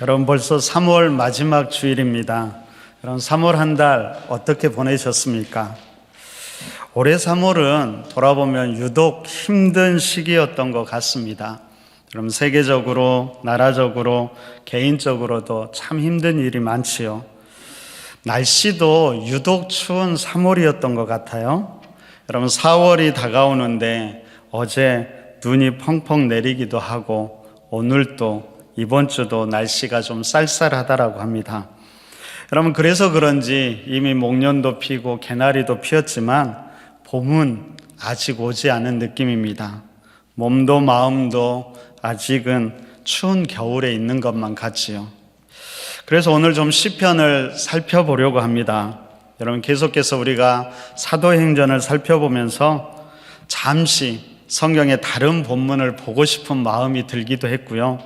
여러분 벌써 3월 마지막 주일입니다. 여러분 3월 한 달 어떻게 보내셨습니까? 올해 3월은 돌아보면 유독 힘든 시기였던 것 같습니다. 여러분 세계적으로, 나라적으로, 개인적으로도 참 힘든 일이 많지요. 날씨도 유독 추운 3월이었던 것 같아요. 여러분 4월이 다가오는데 어제 눈이 펑펑 내리기도 하고 오늘도 이번 주도 날씨가 좀 쌀쌀하다라고 합니다. 여러분 그래서 그런지 이미 목련도 피고 개나리도 피었지만 봄은 아직 오지 않은 느낌입니다. 몸도 마음도 아직은 추운 겨울에 있는 것만 같지요. 그래서 오늘 좀 시편을 살펴보려고 합니다. 여러분 계속해서 우리가 사도행전을 살펴보면서 잠시 성경의 다른 본문을 보고 싶은 마음이 들기도 했고요.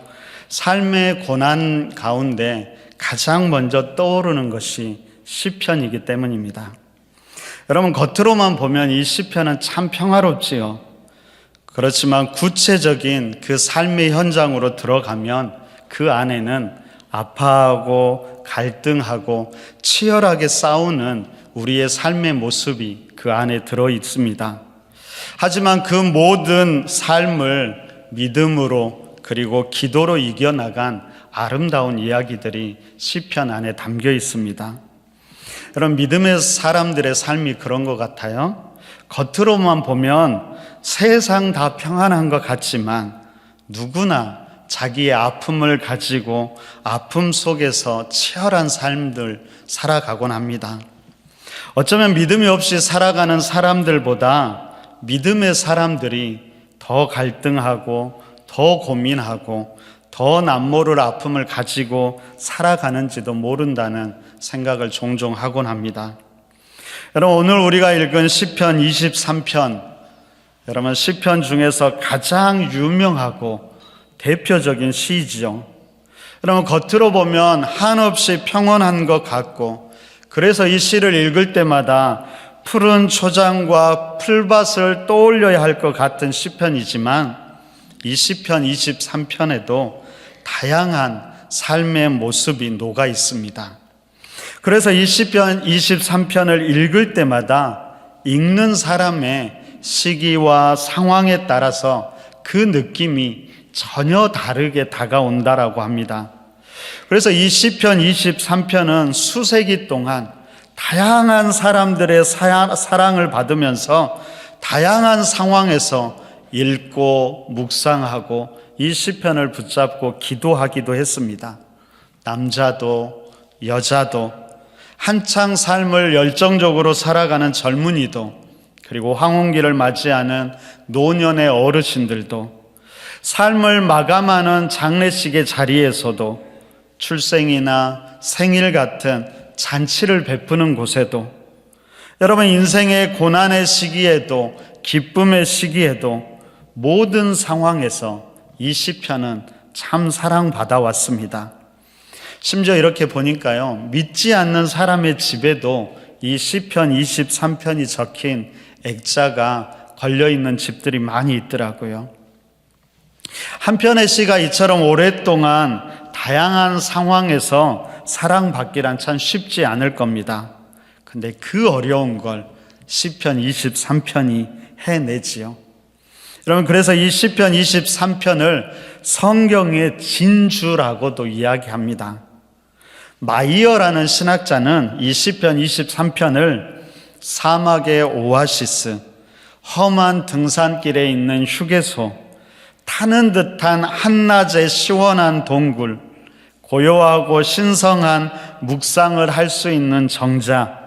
삶의 고난 가운데 가장 먼저 떠오르는 것이 시편이기 때문입니다. 여러분 겉으로만 보면 이 시편은 참 평화롭지요. 그렇지만 구체적인 그 삶의 현장으로 들어가면 그 안에는 아파하고 갈등하고 치열하게 싸우는 우리의 삶의 모습이 그 안에 들어 있습니다. 하지만 그 모든 삶을 믿음으로 그리고 기도로 이겨나간 아름다운 이야기들이 시편 안에 담겨 있습니다. 여러분 믿음의 사람들의 삶이 그런 것 같아요. 겉으로만 보면 세상 다 평안한 것 같지만 누구나 자기의 아픔을 가지고 아픔 속에서 치열한 삶들 살아가곤 합니다. 어쩌면 믿음이 없이 살아가는 사람들보다 믿음의 사람들이 더 갈등하고 더 고민하고 더 남모를 아픔을 가지고 살아가는지도 모른다는 생각을 종종 하곤 합니다. 여러분 오늘 우리가 읽은 시편 23편, 여러분 시편 중에서 가장 유명하고 대표적인 시지요. 여러분 겉으로 보면 한없이 평온한 것 같고 그래서 이 시를 읽을 때마다 푸른 초장과 풀밭을 떠올려야 할 것 같은 시편이지만 이 시편 23편에도 다양한 삶의 모습이 녹아 있습니다. 그래서 이 시편 23편을 읽을 때마다 읽는 사람의 시기와 상황에 따라서 그 느낌이 전혀 다르게 다가온다라고 합니다. 그래서 이 시편 23편은 수세기 동안 다양한 사람들의 사랑을 받으면서 다양한 상황에서 읽고 묵상하고 이 시편을 붙잡고 기도하기도 했습니다. 남자도 여자도 한창 삶을 열정적으로 살아가는 젊은이도 그리고 황혼기를 맞이하는 노년의 어르신들도 삶을 마감하는 장례식의 자리에서도 출생이나 생일 같은 잔치를 베푸는 곳에도 여러분 인생의 고난의 시기에도 기쁨의 시기에도 모든 상황에서 이 시편은 참 사랑받아 왔습니다. 심지어 이렇게 보니까요, 믿지 않는 사람의 집에도 이 시편 23편이 적힌 액자가 걸려있는 집들이 많이 있더라고요. 한 편의 시가 이처럼 오랫동안 다양한 상황에서 사랑받기란 참 쉽지 않을 겁니다. 근데 그 어려운 걸 시편 23편이 해내지요. 여러분 그래서 이 시편 23편을 성경의 진주라고도 이야기합니다. 마이어라는 신학자는 이 시편 23편을 사막의 오아시스, 험한 등산길에 있는 휴게소, 타는 듯한 한낮의 시원한 동굴, 고요하고 신성한 묵상을 할 수 있는 정자,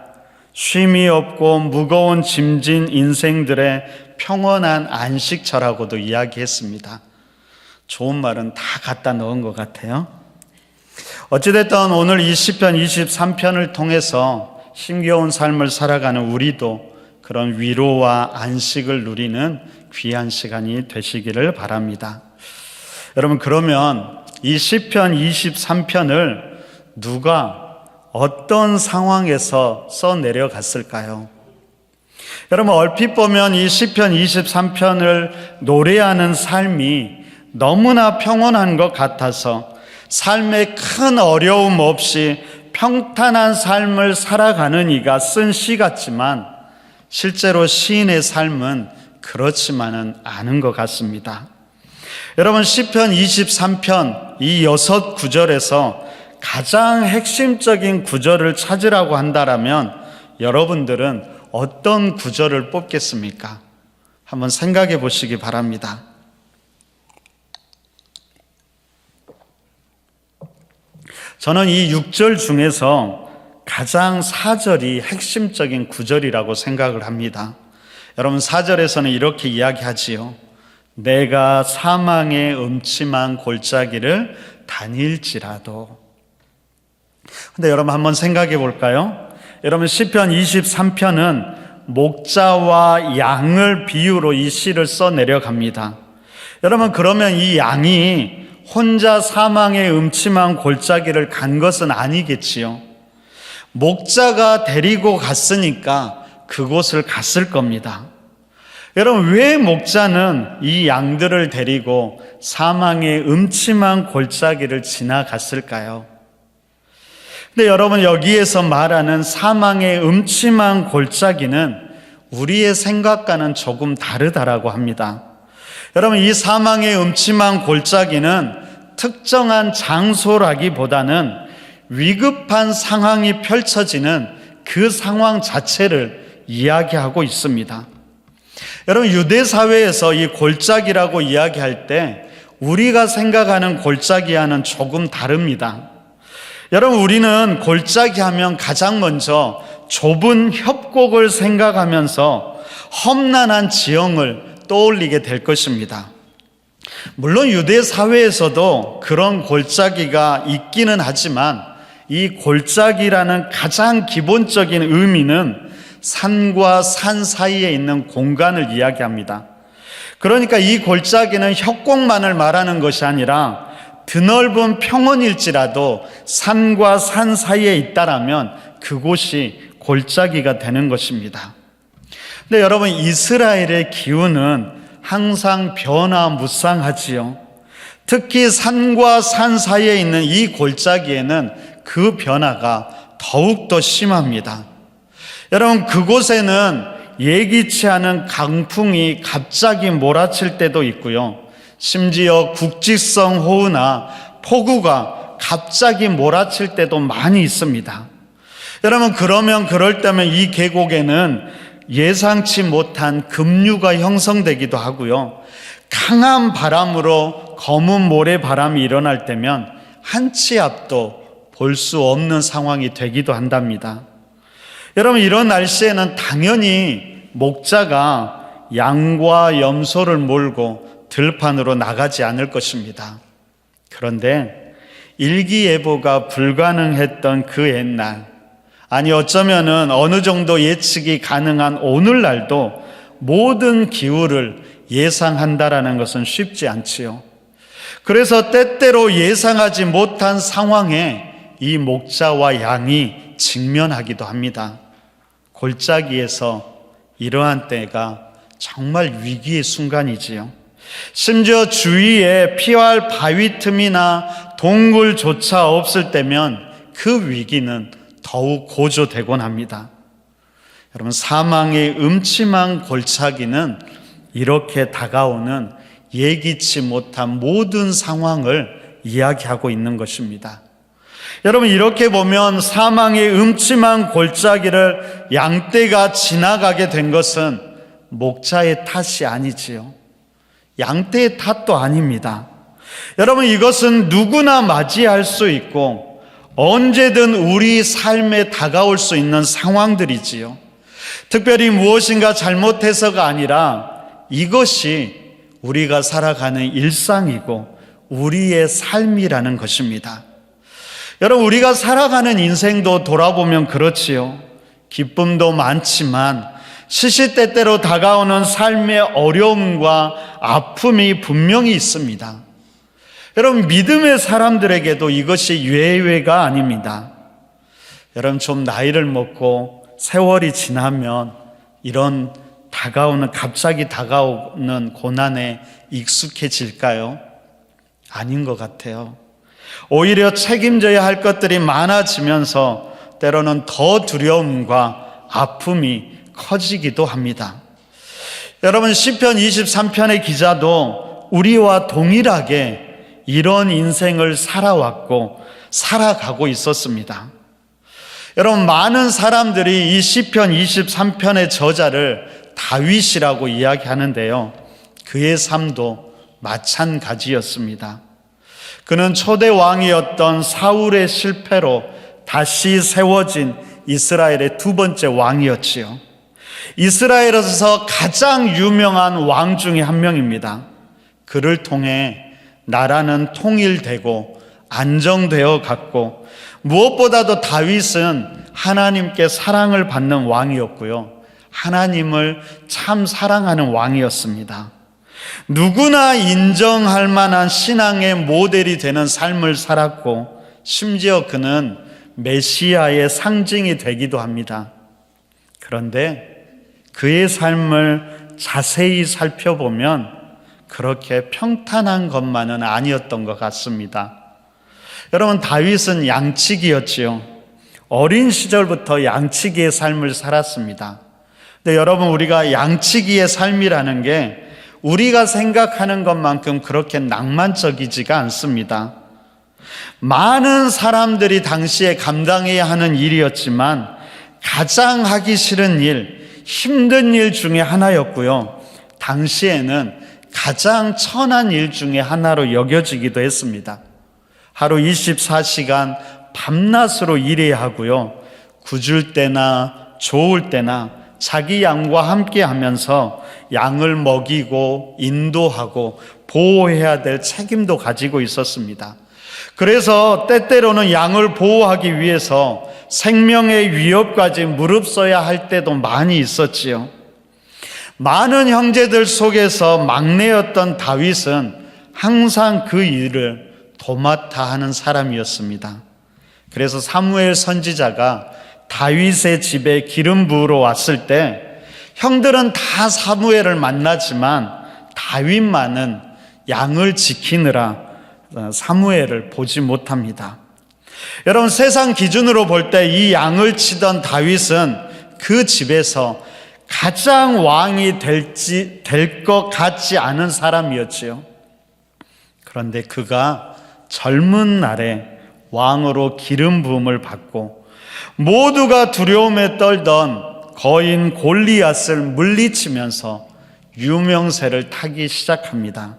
쉼이 없고 무거운 짐진 인생들의 평온한 안식처라고도 이야기했습니다. 좋은 말은 다 갖다 넣은 것 같아요. 어찌됐든 오늘 이 시편 23편을 통해서 힘겨운 삶을 살아가는 우리도 그런 위로와 안식을 누리는 귀한 시간이 되시기를 바랍니다. 여러분 그러면 이 시편 23편을 누가 어떤 상황에서 써내려갔을까요? 여러분 얼핏 보면 이 시편 23편을 노래하는 삶이 너무나 평온한 것 같아서 삶에 큰 어려움 없이 평탄한 삶을 살아가는 이가 쓴 시 같지만 실제로 시인의 삶은 그렇지만은 않은 것 같습니다. 여러분, 시편 23편 이 6구절에서 가장 핵심적인 구절을 찾으라고 한다면 여러분들은 어떤 구절을 뽑겠습니까? 한번 생각해 보시기 바랍니다. 저는 이 6절 중에서 가장 4절이 핵심적인 구절이라고 생각을 합니다. 여러분, 4절에서는 이렇게 이야기하지요. 내가 사망의 음침한 골짜기를 다닐지라도. 근데 여러분 한번 생각해 볼까요? 여러분, 시편 23편은 목자와 양을 비유로 이 시를 써 내려갑니다. 여러분, 그러면 이 양이 혼자 사망의 음침한 골짜기를 간 것은 아니겠지요. 목자가 데리고 갔으니까 그곳을 갔을 겁니다. 여러분, 왜 목자는 이 양들을 데리고 사망의 음침한 골짜기를 지나갔을까요? 근데 여러분, 여기에서 말하는 사망의 음침한 골짜기는 우리의 생각과는 조금 다르다라고 합니다. 여러분, 이 사망의 음침한 골짜기는 특정한 장소라기보다는 위급한 상황이 펼쳐지는 그 상황 자체를 이야기하고 있습니다. 여러분, 유대 사회에서 이 골짜기라고 이야기할 때 우리가 생각하는 골짜기와는 조금 다릅니다. 여러분, 우리는 골짜기 하면 가장 먼저 좁은 협곡을 생각하면서 험난한 지형을 떠올리게 될 것입니다. 물론 유대 사회에서도 그런 골짜기가 있기는 하지만 이 골짜기라는 가장 기본적인 의미는 산과 산 사이에 있는 공간을 이야기합니다. 그러니까 이 골짜기는 협곡만을 말하는 것이 아니라 드넓은 평원일지라도 산과 산 사이에 있다라면 그곳이 골짜기가 되는 것입니다. 근데 여러분, 이스라엘의 기후는 항상 변화무쌍하지요. 특히 산과 산 사이에 있는 이 골짜기에는 그 변화가 더욱더 심합니다. 여러분, 그곳에는 예기치 않은 강풍이 갑자기 몰아칠 때도 있고요. 심지어 국지성 호우나 폭우가 갑자기 몰아칠 때도 많이 있습니다. 여러분, 그럴 때면 이 계곡에는 예상치 못한 급류가 형성되기도 하고요. 강한 바람으로 검은 모래바람이 일어날 때면 한 치 앞도 볼 수 없는 상황이 되기도 한답니다. 여러분, 이런 날씨에는 당연히 목자가 양과 염소를 몰고 들판으로 나가지 않을 것입니다. 그런데 일기예보가 불가능했던 그 옛날, 아니 어쩌면은 어느 정도 예측이 가능한 오늘날도 모든 기후를 예상한다라는 것은 쉽지 않지요. 그래서 때때로 예상하지 못한 상황에 이 목자와 양이 직면하기도 합니다. 골짜기에서 이러한 때가 정말 위기의 순간이지요. 심지어 주위에 피할 바위 틈이나 동굴조차 없을 때면 그 위기는 더욱 고조되곤 합니다. 여러분, 사망의 음침한 골짜기는 이렇게 다가오는 예기치 못한 모든 상황을 이야기하고 있는 것입니다. 여러분, 이렇게 보면 사망의 음침한 골짜기를 양떼가 지나가게 된 것은 목자의 탓이 아니지요. 양떼의 탓도 아닙니다. 여러분, 이것은 누구나 맞이할 수 있고 언제든 우리 삶에 다가올 수 있는 상황들이지요. 특별히 무엇인가 잘못해서가 아니라 이것이 우리가 살아가는 일상이고 우리의 삶이라는 것입니다. 여러분, 우리가 살아가는 인생도 돌아보면 그렇지요. 기쁨도 많지만 시시때때로 다가오는 삶의 어려움과 아픔이 분명히 있습니다. 여러분, 믿음의 사람들에게도 이것이 예외가 아닙니다. 여러분, 좀 나이를 먹고 세월이 지나면 이런 갑자기 다가오는 고난에 익숙해질까요? 아닌 것 같아요. 오히려 책임져야 할 것들이 많아지면서 때로는 더 두려움과 아픔이 커지기도 합니다. 여러분, 시편 23편의 기자도 우리와 동일하게 이런 인생을 살아왔고 살아가고 있었습니다. 여러분, 많은 사람들이 이 시편 23편의 저자를 다윗이라고 이야기하는데요, 그의 삶도 마찬가지였습니다. 그는 초대 왕이었던 사울의 실패로 다시 세워진 이스라엘의 두 번째 왕이었지요. 이스라엘에서 가장 유명한 왕 중에 한 명입니다. 그를 통해 나라는 통일되고 안정되어 갔고, 무엇보다도 다윗은 하나님께 사랑을 받는 왕이었고요, 하나님을 참 사랑하는 왕이었습니다. 누구나 인정할 만한 신앙의 모델이 되는 삶을 살았고, 심지어 그는 메시아의 상징이 되기도 합니다. 그런데 그의 삶을 자세히 살펴보면 그렇게 평탄한 것만은 아니었던 것 같습니다. 여러분, 다윗은 양치기였지요. 어린 시절부터 양치기의 삶을 살았습니다. 근데 여러분, 우리가 양치기의 삶이라는 게 우리가 생각하는 것만큼 그렇게 낭만적이지가 않습니다. 많은 사람들이 당시에 감당해야 하는 일이었지만 가장 하기 싫은 일, 힘든 일 중에 하나였고요, 당시에는 가장 천한 일 중에 하나로 여겨지기도 했습니다. 하루 24시간 밤낮으로 일해야 하고요, 굶을 때나 좋을 때나 자기 양과 함께 하면서 양을 먹이고 인도하고 보호해야 될 책임도 가지고 있었습니다. 그래서 때때로는 양을 보호하기 위해서 생명의 위협까지 무릅써야 할 때도 많이 있었지요. 많은 형제들 속에서 막내였던 다윗은 항상 그 일을 도맡아 하는 사람이었습니다. 그래서 사무엘 선지자가 다윗의 집에 기름 부으러 왔을 때 형들은 다 사무엘을 만나지만 다윗만은 양을 지키느라 사무엘을 보지 못합니다. 여러분, 세상 기준으로 볼 때 이 양을 치던 다윗은 그 집에서 가장 왕이 될 것 같지 않은 사람이었지요. 그런데 그가 젊은 날에 왕으로 기름 부음을 받고 모두가 두려움에 떨던 거인 골리앗을 물리치면서 유명세를 타기 시작합니다.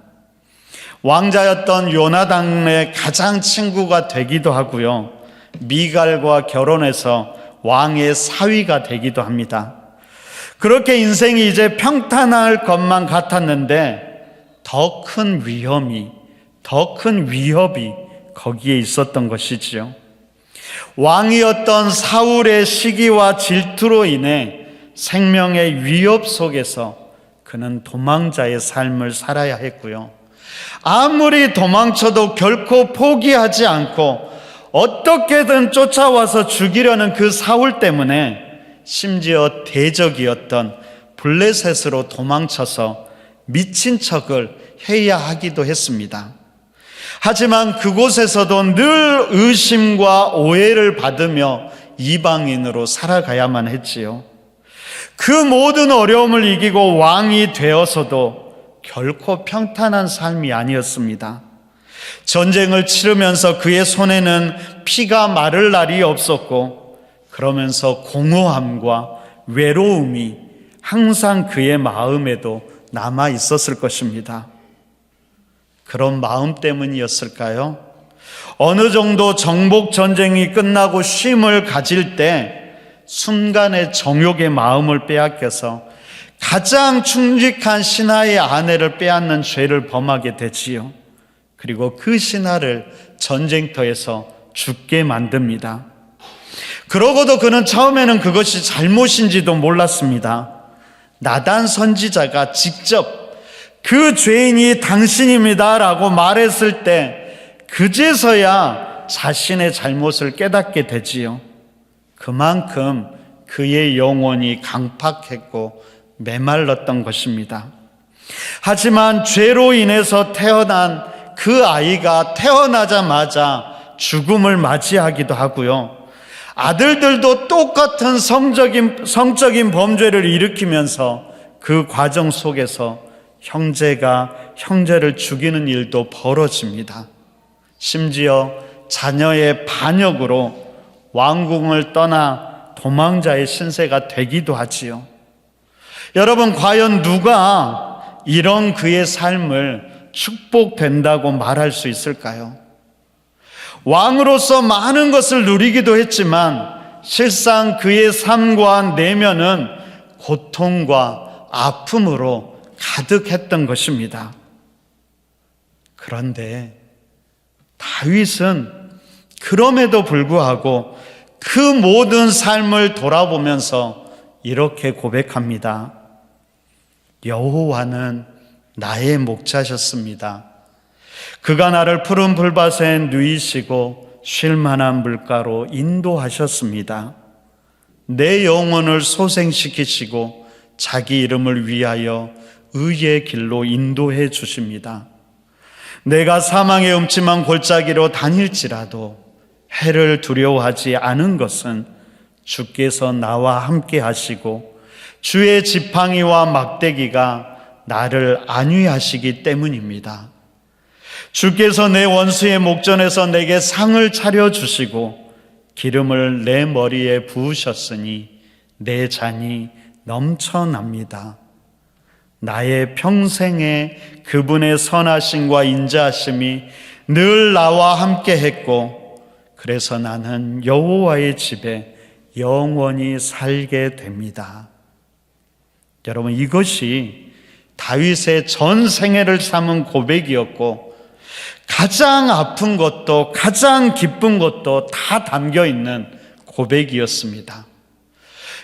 왕자였던 요나단의 가장 친구가 되기도 하고요, 미갈과 결혼해서 왕의 사위가 되기도 합니다. 그렇게 인생이 이제 평탄할 것만 같았는데 더 큰 위험이, 더 큰 위협이 거기에 있었던 것이지요. 왕이었던 사울의 시기와 질투로 인해 생명의 위협 속에서 그는 도망자의 삶을 살아야 했고요, 아무리 도망쳐도 결코 포기하지 않고 어떻게든 쫓아와서 죽이려는 그 사울 때문에 심지어 대적이었던 블레셋으로 도망쳐서 미친 척을 해야 하기도 했습니다. 하지만 그곳에서도 늘 의심과 오해를 받으며 이방인으로 살아가야만 했지요. 그 모든 어려움을 이기고 왕이 되어서도 결코 평탄한 삶이 아니었습니다. 전쟁을 치르면서 그의 손에는 피가 마를 날이 없었고, 그러면서 공허함과 외로움이 항상 그의 마음에도 남아 있었을 것입니다. 그런 마음 때문이었을까요? 어느 정도 정복 전쟁이 끝나고 쉼을 가질 때 순간의 정욕의 마음을 빼앗겨서 가장 충직한 신하의 아내를 빼앗는 죄를 범하게 되지요. 그리고 그 신하를 전쟁터에서 죽게 만듭니다. 그러고도 그는 처음에는 그것이 잘못인지도 몰랐습니다. 나단 선지자가 직접 그 죄인이 당신입니다 라고 말했을 때 그제서야 자신의 잘못을 깨닫게 되지요. 그만큼 그의 영혼이 강팍했고 메말랐던 것입니다. 하지만 죄로 인해서 태어난 그 아이가 태어나자마자 죽음을 맞이하기도 하고요. 아들들도 똑같은 성적인 범죄를 일으키면서 그 과정 속에서 형제가 형제를 죽이는 일도 벌어집니다. 심지어 자녀의 반역으로 왕궁을 떠나 도망자의 신세가 되기도 하지요. 여러분, 과연 누가 이런 그의 삶을 축복된다고 말할 수 있을까요? 왕으로서 많은 것을 누리기도 했지만 실상 그의 삶과 내면은 고통과 아픔으로 가득했던 것입니다. 그런데 다윗은 그럼에도 불구하고 그 모든 삶을 돌아보면서 이렇게 고백합니다. 여호와는 나의 목자셨습니다. 그가 나를 푸른 풀밭에 누이시고 쉴 만한 물가로 인도하셨습니다. 내 영혼을 소생시키시고 자기 이름을 위하여 의의 길로 인도해 주십니다. 내가 사망의 음침한 골짜기로 다닐지라도 해를 두려워하지 않은 것은 주께서 나와 함께 하시고 주의 지팡이와 막대기가 나를 안위하시기 때문입니다. 주께서 내 원수의 목전에서 내게 상을 차려주시고 기름을 내 머리에 부으셨으니 내 잔이 넘쳐납니다. 나의 평생에 그분의 선하심과 인자하심이 늘 나와 함께 했고 그래서 나는 여호와의 집에 영원히 살게 됩니다. 여러분, 이것이 다윗의 전 생애를 삼은 고백이었고 가장 아픈 것도 가장 기쁜 것도 다 담겨있는 고백이었습니다.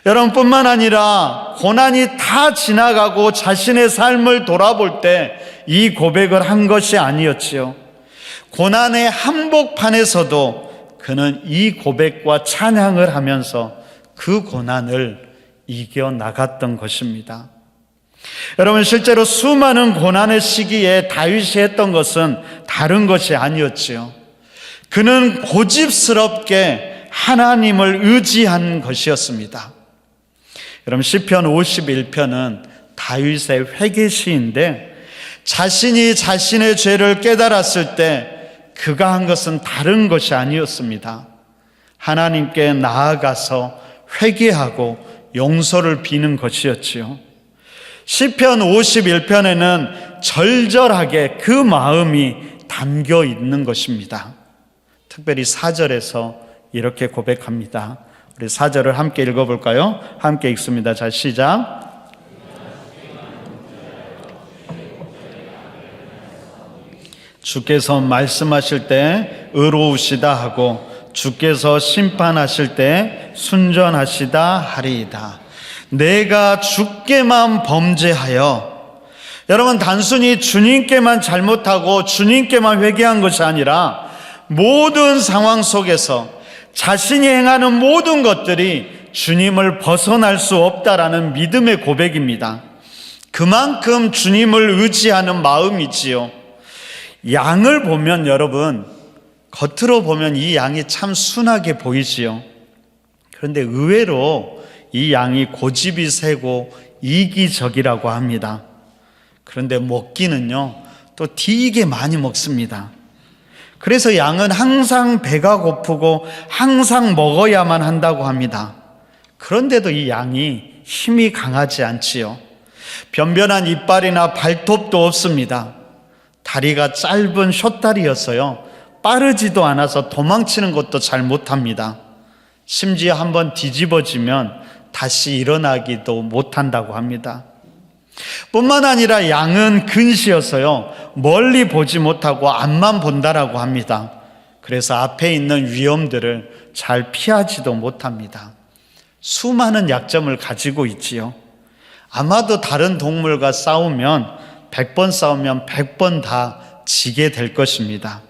여러분, 뿐만 아니라 고난이 다 지나가고 자신의 삶을 돌아볼 때 이 고백을 한 것이 아니었지요. 고난의 한복판에서도 그는 이 고백과 찬양을 하면서 그 고난을 이겨나갔던 것입니다. 여러분, 실제로 수많은 고난의 시기에 다윗이 했던 것은 다른 것이 아니었지요. 그는 고집스럽게 하나님을 의지한 것이었습니다. 여러분, 시편 51편은 다윗의 회개시인데 자신이 자신의 죄를 깨달았을 때 그가 한 것은 다른 것이 아니었습니다. 하나님께 나아가서 회개하고 용서를 비는 것이었지요. 시편 51편에는 절절하게 그 마음이 담겨 있는 것입니다. 특별히 4절에서 이렇게 고백합니다. 우리 4절을 함께 읽어볼까요? 함께 읽습니다. 자, 시작. 주께서 말씀하실 때 의로우시다 하고 주께서 심판하실 때 순전하시다 하리이다. 내가 주께만 범죄하여, 여러분, 단순히 주님께만 잘못하고 주님께만 회개한 것이 아니라 모든 상황 속에서 자신이 행하는 모든 것들이 주님을 벗어날 수 없다라는 믿음의 고백입니다. 그만큼 주님을 의지하는 마음이지요. 양을 보면 여러분, 겉으로 보면 이 양이 참 순하게 보이지요. 그런데 의외로 이 양이 고집이 세고 이기적이라고 합니다. 그런데 먹기는요, 또 되게 많이 먹습니다. 그래서 양은 항상 배가 고프고 항상 먹어야만 한다고 합니다. 그런데도 이 양이 힘이 강하지 않지요. 변변한 이빨이나 발톱도 없습니다. 다리가 짧은 숏다리였어요. 빠르지도 않아서 도망치는 것도 잘 못합니다. 심지어 한번 뒤집어지면 다시 일어나기도 못한다고 합니다. 뿐만 아니라 양은 근시여서요, 멀리 보지 못하고 앞만 본다라고 합니다. 그래서 앞에 있는 위험들을 잘 피하지도 못합니다. 수많은 약점을 가지고 있지요. 아마도 다른 동물과 싸우면 100번 싸우면 100번 다 지게 될 것입니다.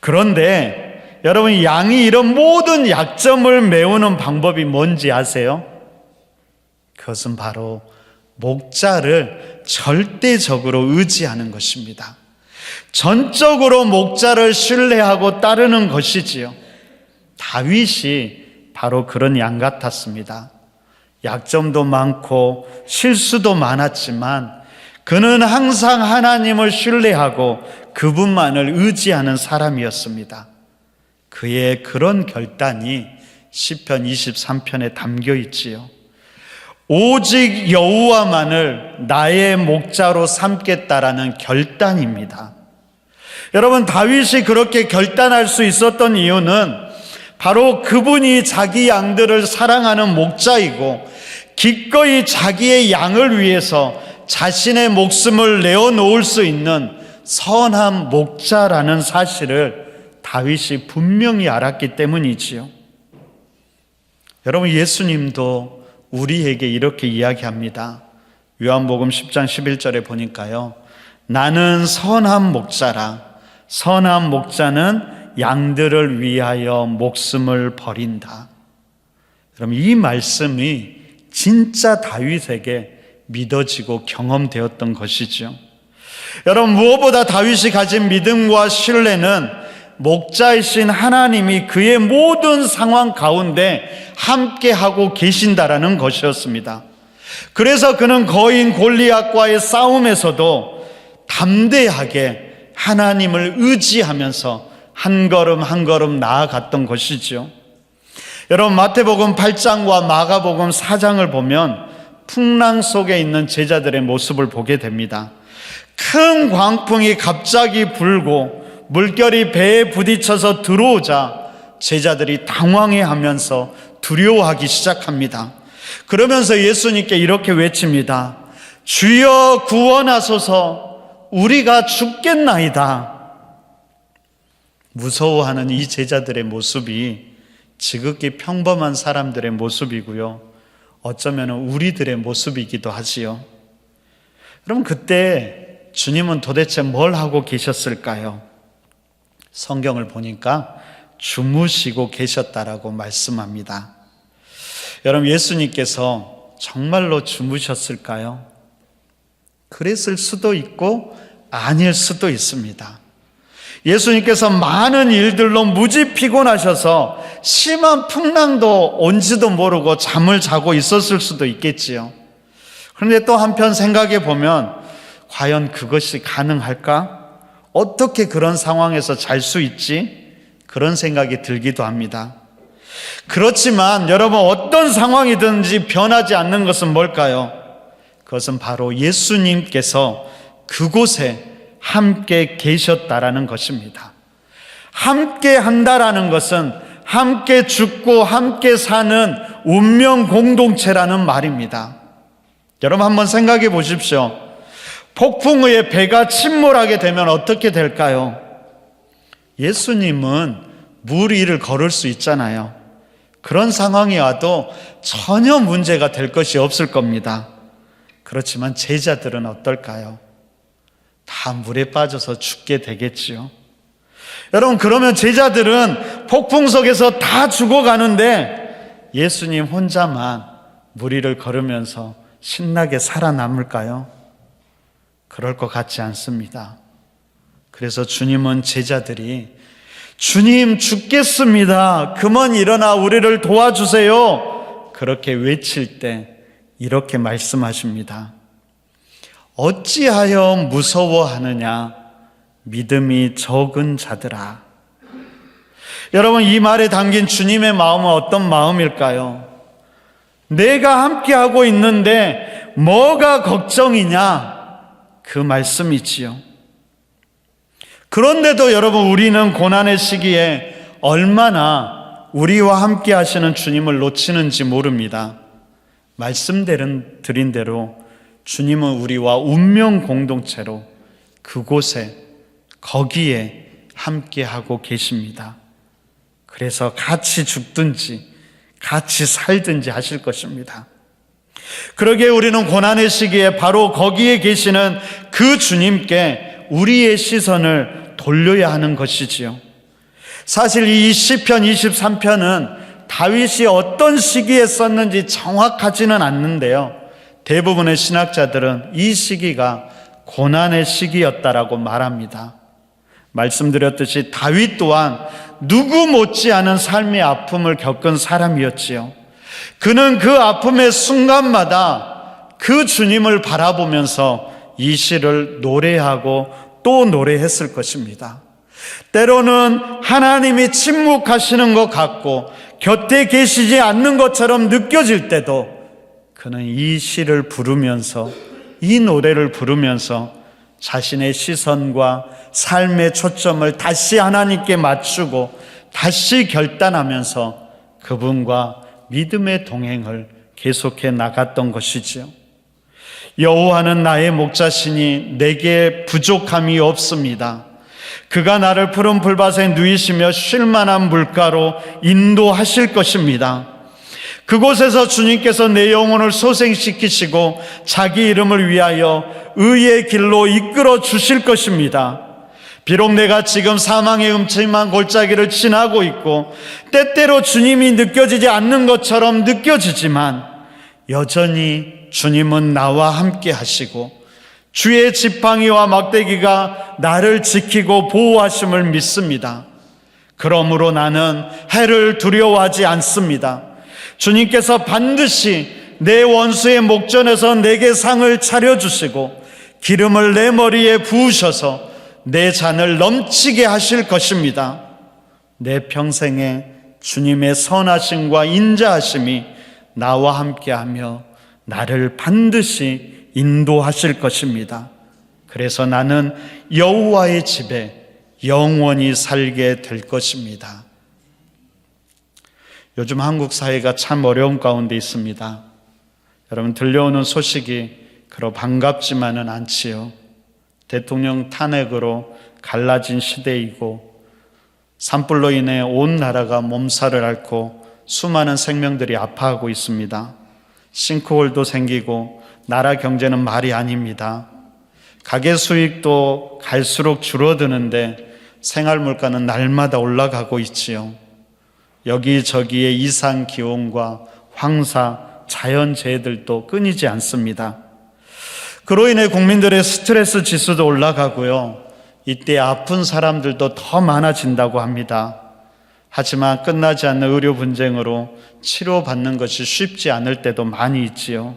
그런데 여러분, 양이 이런 모든 약점을 메우는 방법이 뭔지 아세요? 그것은 바로 목자를 절대적으로 의지하는 것입니다. 전적으로 목자를 신뢰하고 따르는 것이지요. 다윗이 바로 그런 양 같았습니다. 약점도 많고 실수도 많았지만 그는 항상 하나님을 신뢰하고 그분만을 의지하는 사람이었습니다. 그의 그런 결단이 시편 23편에 담겨 있지요. 오직 여호와만을 나의 목자로 삼겠다라는 결단입니다. 여러분, 다윗이 그렇게 결단할 수 있었던 이유는 바로 그분이 자기 양들을 사랑하는 목자이고 기꺼이 자기의 양을 위해서 자신의 목숨을 내어놓을 수 있는 선한 목자라는 사실을 다윗이 분명히 알았기 때문이지요. 여러분, 예수님도 우리에게 이렇게 이야기합니다. 요한복음 10장 11절에 보니까요, 나는 선한 목자라. 선한 목자는 양들을 위하여 목숨을 버린다. 여러분, 이 말씀이 진짜 다윗에게 믿어지고 경험되었던 것이죠. 여러분, 무엇보다 다윗이 가진 믿음과 신뢰는 목자이신 하나님이 그의 모든 상황 가운데 함께하고 계신다라는 것이었습니다. 그래서 그는 거인 골리앗과의 싸움에서도 담대하게 하나님을 의지하면서 한 걸음 한 걸음 나아갔던 것이죠. 여러분, 마태복음 8장과 마가복음 4장을 보면 풍랑 속에 있는 제자들의 모습을 보게 됩니다. 큰 광풍이 갑자기 불고 물결이 배에 부딪혀서 들어오자 제자들이 당황해하면서 두려워하기 시작합니다. 그러면서 예수님께 이렇게 외칩니다. 주여 구원하소서, 우리가 죽겠나이다. 무서워하는 이 제자들의 모습이 지극히 평범한 사람들의 모습이고요, 어쩌면 우리들의 모습이기도 하지요. 그럼 그때 주님은 도대체 뭘 하고 계셨을까요? 성경을 보니까 주무시고 계셨다라고 말씀합니다. 여러분, 예수님께서 정말로 주무셨을까요? 그랬을 수도 있고 아닐 수도 있습니다. 예수님께서 많은 일들로 무지 피곤하셔서 심한 풍랑도 온지도 모르고 잠을 자고 있었을 수도 있겠지요. 그런데 또 한편 생각해 보면 과연 그것이 가능할까? 어떻게 그런 상황에서 잘 수 있지? 그런 생각이 들기도 합니다. 그렇지만 여러분, 어떤 상황이든지 변하지 않는 것은 뭘까요? 그것은 바로 예수님께서 그곳에 함께 계셨다라는 것입니다. 함께 한다라는 것은 함께 죽고 함께 사는 운명 공동체라는 말입니다. 여러분, 한번 생각해 보십시오. 폭풍우에 배가 침몰하게 되면 어떻게 될까요? 예수님은 물 위를 걸을 수 있잖아요. 그런 상황이 와도 전혀 문제가 될 것이 없을 겁니다. 그렇지만 제자들은 어떨까요? 다 물에 빠져서 죽게 되겠지요. 여러분, 그러면 제자들은 폭풍 속에서 다 죽어가는데 예수님 혼자만 물 위를 걸으면서 신나게 살아남을까요? 그럴 것 같지 않습니다. 그래서 주님은 제자들이 주님 죽겠습니다, 그만 일어나 우리를 도와주세요, 그렇게 외칠 때 이렇게 말씀하십니다. 어찌하여 무서워하느냐, 믿음이 적은 자들아. 여러분, 이 말에 담긴 주님의 마음은 어떤 마음일까요? 내가 함께하고 있는데 뭐가 걱정이냐, 그 말씀이지요. 그런데도 여러분, 우리는 고난의 시기에 얼마나 우리와 함께 하시는 주님을 놓치는지 모릅니다. 말씀드린 대로 주님은 우리와 운명 공동체로 그곳에, 거기에 함께하고 계십니다. 그래서 같이 죽든지 같이 살든지 하실 것입니다. 그러기에 우리는 고난의 시기에 바로 거기에 계시는 그 주님께 우리의 시선을 돌려야 하는 것이지요. 사실 이 시편 23편은 다윗이 어떤 시기에 썼는지 정확하지는 않는데요, 대부분의 신학자들은 이 시기가 고난의 시기였다라고 말합니다. 말씀드렸듯이 다윗 또한 누구 못지않은 삶의 아픔을 겪은 사람이었지요. 그는 그 아픔의 순간마다 그 주님을 바라보면서 이 시를 노래하고 또 노래했을 것입니다. 때로는 하나님이 침묵하시는 것 같고 곁에 계시지 않는 것처럼 느껴질 때도 그는 이 시를 부르면서, 이 노래를 부르면서 자신의 시선과 삶의 초점을 다시 하나님께 맞추고 다시 결단하면서 그분과 믿음의 동행을 계속해 나갔던 것이지요. 여호와는 나의 목자시니 내게 부족함이 없습니다. 그가 나를 푸른 풀밭에 누이시며 쉴 만한 물가로 인도하실 것입니다. 그곳에서 주님께서 내 영혼을 소생시키시고 자기 이름을 위하여 의의 길로 이끌어 주실 것입니다. 비록 내가 지금 사망의 음침한 골짜기를 지나고 있고 때때로 주님이 느껴지지 않는 것처럼 느껴지지만 여전히 주님은 나와 함께 하시고 주의 지팡이와 막대기가 나를 지키고 보호하심을 믿습니다. 그러므로 나는 해를 두려워하지 않습니다. 주님께서 반드시 내 원수의 목전에서 내게 상을 차려주시고 기름을 내 머리에 부으셔서 내 잔을 넘치게 하실 것입니다. 내 평생에 주님의 선하심과 인자하심이 나와 함께하며 나를 반드시 인도하실 것입니다. 그래서 나는 여호와의 집에 영원히 살게 될 것입니다. 요즘 한국 사회가 참 어려운 가운데 있습니다. 여러분, 들려오는 소식이 그러 반갑지만은 않지요. 대통령 탄핵으로 갈라진 시대이고 산불로 인해 온 나라가 몸살을 앓고 수많은 생명들이 아파하고 있습니다. 싱크홀도 생기고 나라 경제는 말이 아닙니다. 가계 수익도 갈수록 줄어드는데 생활 물가는 날마다 올라가고 있지요. 여기저기에 이상 기온과 황사, 자연재해들도 끊이지 않습니다. 그로 인해 국민들의 스트레스 지수도 올라가고요. 이때 아픈 사람들도 더 많아진다고 합니다. 하지만 끝나지 않는 의료 분쟁으로 치료받는 것이 쉽지 않을 때도 많이 있지요.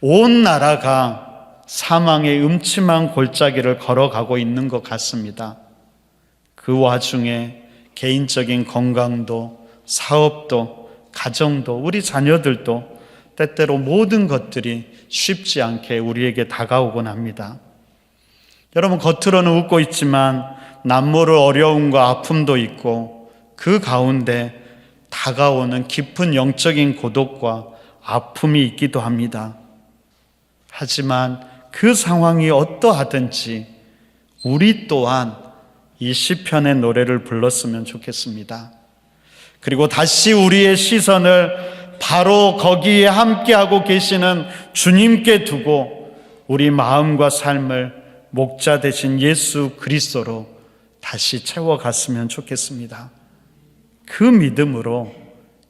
온 나라가 사망의 음침한 골짜기를 걸어가고 있는 것 같습니다. 그 와중에 개인적인 건강도, 사업도, 가정도, 우리 자녀들도 때때로 모든 것들이 쉽지 않게 우리에게 다가오곤 합니다. 여러분, 겉으로는 웃고 있지만 남모를 어려움과 아픔도 있고 그 가운데 다가오는 깊은 영적인 고독과 아픔이 있기도 합니다. 하지만 그 상황이 어떠하든지 우리 또한 이 시편의 노래를 불렀으면 좋겠습니다. 그리고 다시 우리의 시선을 바로 거기에 함께하고 계시는 주님께 두고 우리 마음과 삶을 목자 되신 예수 그리스도로 다시 채워갔으면 좋겠습니다. 그 믿음으로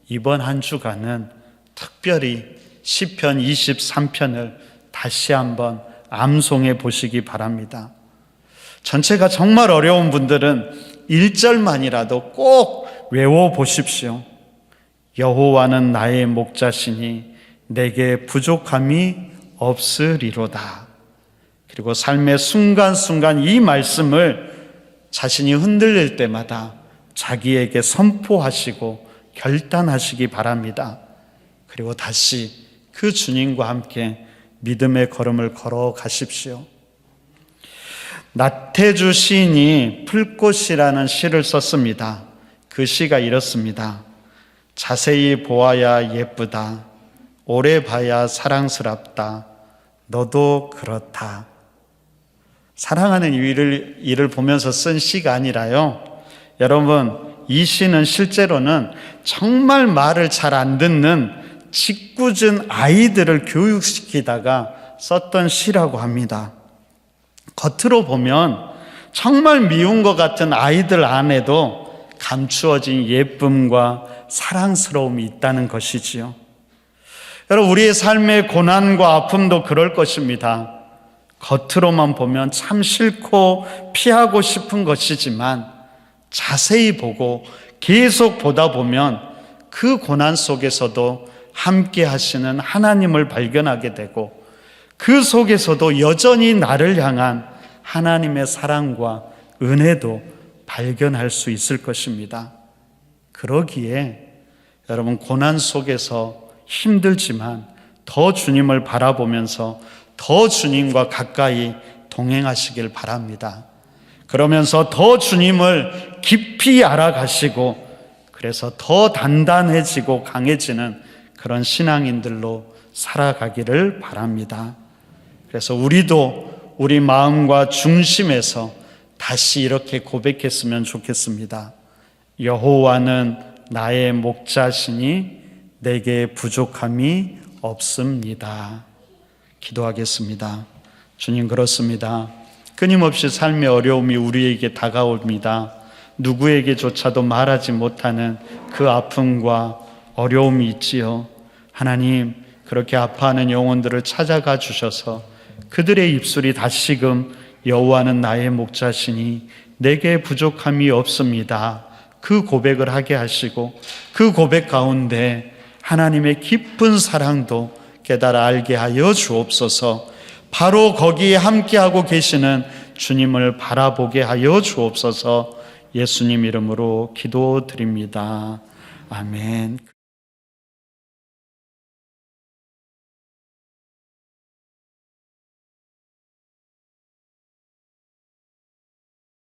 이번 한 주간은 특별히 시편 23편을 다시 한번 암송해 보시기 바랍니다. 전체가 정말 어려운 분들은 1절만이라도 꼭 외워보십시오. 여호와는 나의 목자시니 내게 부족함이 없으리로다. 그리고 삶의 순간순간 이 말씀을 자신이 흔들릴 때마다 자기에게 선포하시고 결단하시기 바랍니다. 그리고 다시 그 주님과 함께 믿음의 걸음을 걸어가십시오. 나태주 시인이 풀꽃이라는 시를 썼습니다. 그 시가 이렇습니다. 자세히 보아야 예쁘다. 오래 봐야 사랑스럽다. 너도 그렇다. 사랑하는 이를 보면서 쓴 시가 아니라요. 여러분, 이 시는 실제로는 정말 말을 잘 안 듣는 짓궂은 아이들을 교육시키다가 썼던 시라고 합니다. 겉으로 보면 정말 미운 것 같은 아이들 안에도 감추어진 예쁨과 사랑스러움이 있다는 것이지요. 여러분, 우리의 삶의 고난과 아픔도 그럴 것입니다. 겉으로만 보면 참 싫고 피하고 싶은 것이지만 자세히 보고 계속 보다 보면 그 고난 속에서도 함께 하시는 하나님을 발견하게 되고 그 속에서도 여전히 나를 향한 하나님의 사랑과 은혜도 발견할 수 있을 것입니다. 그러기에 여러분, 고난 속에서 힘들지만 더 주님을 바라보면서 더 주님과 가까이 동행하시길 바랍니다. 그러면서 더 주님을 깊이 알아가시고 그래서 더 단단해지고 강해지는 그런 신앙인들로 살아가기를 바랍니다. 그래서 우리도 우리 마음과 중심에서 다시 이렇게 고백했으면 좋겠습니다. 여호와는 나의 목자시니 내게 부족함이 없습니다. 기도하겠습니다. 주님, 그렇습니다. 끊임없이 삶의 어려움이 우리에게 다가옵니다. 누구에게조차도 말하지 못하는 그 아픔과 어려움이 있지요. 하나님, 그렇게 아파하는 영혼들을 찾아가 주셔서 그들의 입술이 다시금 여호와는 나의 목자시니 내게 부족함이 없습니다, 그 고백을 하게 하시고 그 고백 가운데 하나님의 깊은 사랑도 깨달아 알게 하여 주옵소서. 바로 거기에 함께하고 계시는 주님을 바라보게 하여 주옵소서. 예수님 이름으로 기도드립니다. 아멘.